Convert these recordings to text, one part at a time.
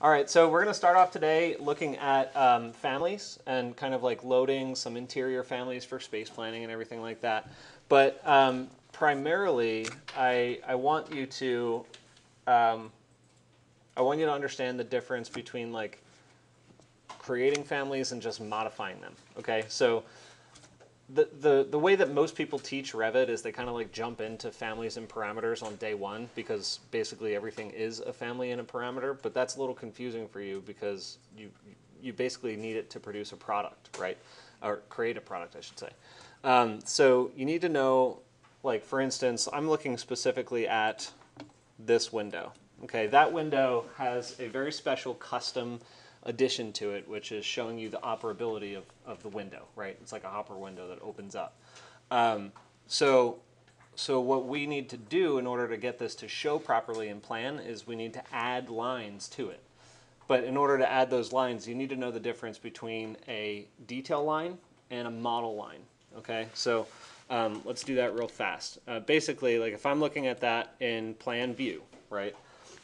All right, so we're going to start off today looking at families and kind of like loading some interior families for space planning and everything like that. But primarily, I want you to understand the difference between like creating families and just modifying them. Okay, so the way that most people teach Revit is they kind of like jump into families and parameters on day one because basically everything is a family and a parameter, but that's a little confusing for you because you basically need it to produce a product, right? Or create a product, I should say. So you need to know, like for instance, I'm looking specifically at this window. Okay, that window has a very special custom addition to it, which is showing you the operability of the window, right? It's like a hopper window that opens up. So what we need to do in order to get this to show properly in plan is we need to add lines to it. But in order to add those lines, you need to know the difference between a detail line and a model line, okay? So let's do that real fast. Basically, like if I'm looking at that in plan view, right?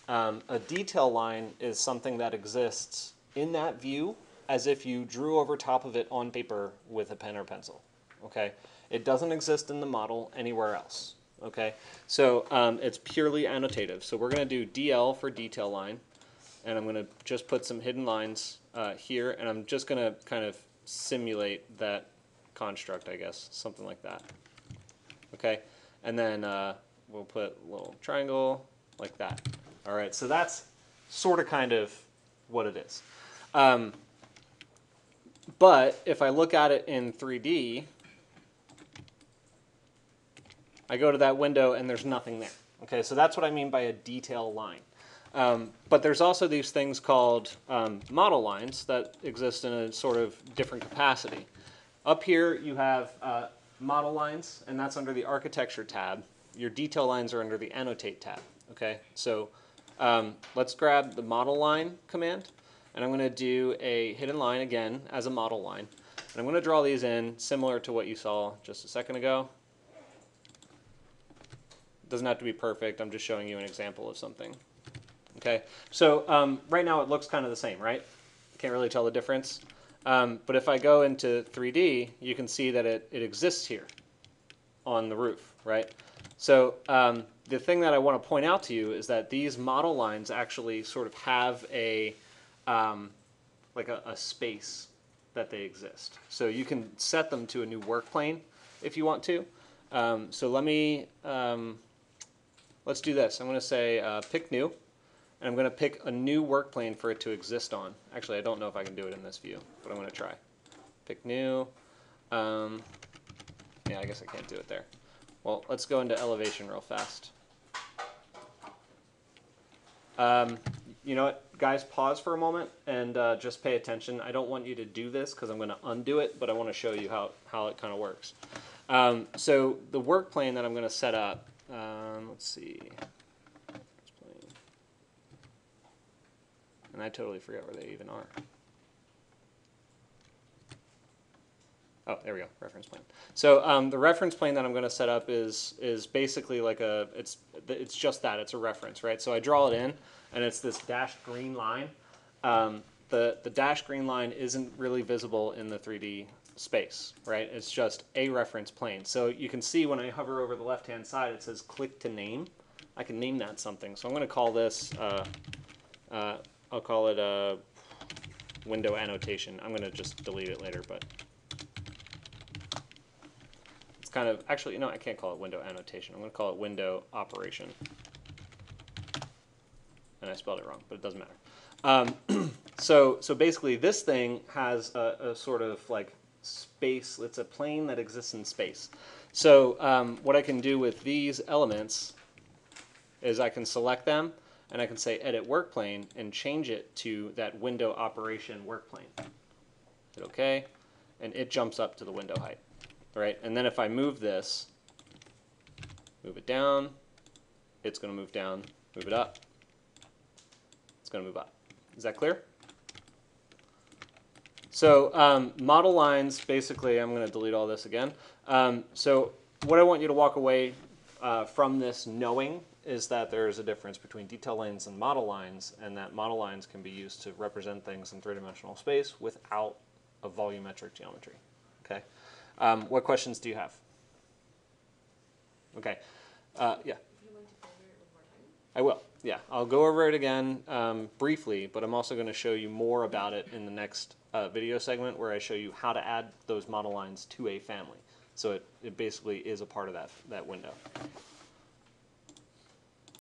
A detail line is something that exists in that view as if you drew over top of it on paper with a pen or pencil, okay? It doesn't exist in the model anywhere else, okay? So it's purely annotative. So we're going to do DL for detail line, and I'm going to just put some hidden lines here, and I'm just going to kind of simulate that construct, I guess, something like that, okay? And then we'll put a little triangle like that. All right, so that's sort of kind of what it is. But if I look at it in 3D, I go to that window and there's nothing there. Okay, so that's what I mean by a detail line. But there's also these things called model lines that exist in a sort of different capacity. Up here you have model lines, and that's under the architecture tab. Your detail lines are under the annotate tab. Okay, so let's grab the model line command, and I'm going to do a hidden line again as a model line. And I'm going to draw these in similar to what you saw just a second ago. It doesn't have to be perfect. I'm just showing you an example of something. Okay, so right now it looks kind of the same, right? Can't really tell the difference. But if I go into 3D, you can see that it exists here on the roof, right? So the thing that I want to point out to you is that these model lines actually sort of have a like a space that they exist. So you can set them to a new work plane if you want to. So let's do this. I'm going to say pick new, and I'm going to pick a new work plane for it to exist on. Actually, I don't know if I can do it in this view, but I'm going to try. Pick new. Yeah, I guess I can't do it there. Well, let's go into elevation real fast. You know what, guys, pause for a moment and just pay attention. I don't want you to do this because I'm going to undo it, but I want to show you how it kind of works. So the work plane that I'm going to set up, let's see. And I totally forgot where they even are. Oh, there we go, reference plane. So the reference plane that I'm going to set up is basically like it's just that, it's a reference, right? So I draw it in, and it's this dashed green line. The dashed green line isn't really visible in the 3D space, right? It's just a reference plane. So you can see when I hover over the left-hand side, it says click to name. I can name that something. So I'm going to call this, I'll call it a window annotation. I'm going to just delete it later, but kind of, actually, no, I can't call it window annotation. I'm going to call it window operation. And I spelled it wrong, but it doesn't matter. So basically, this thing has a sort of like space. It's a plane that exists in space. So what I can do with these elements is I can select them, and I can say edit work plane and change it to that window operation work plane. Hit OK, and it jumps up to the window height. Right, and then if I move this, move it down, it's going to move down, move it up, it's going to move up. Is that clear? So model lines, basically, I'm going to delete all this again. So what I want you to walk away from this knowing is that there is a difference between detail lines and model lines, and that model lines can be used to represent things in three-dimensional space without a volumetric geometry. Okay. What questions do you have? Okay. Yeah. I will. Yeah, I'll go over it again briefly, but I'm also going to show you more about it in the next video segment where I show you how to add those model lines to a family. So it basically is a part of that window.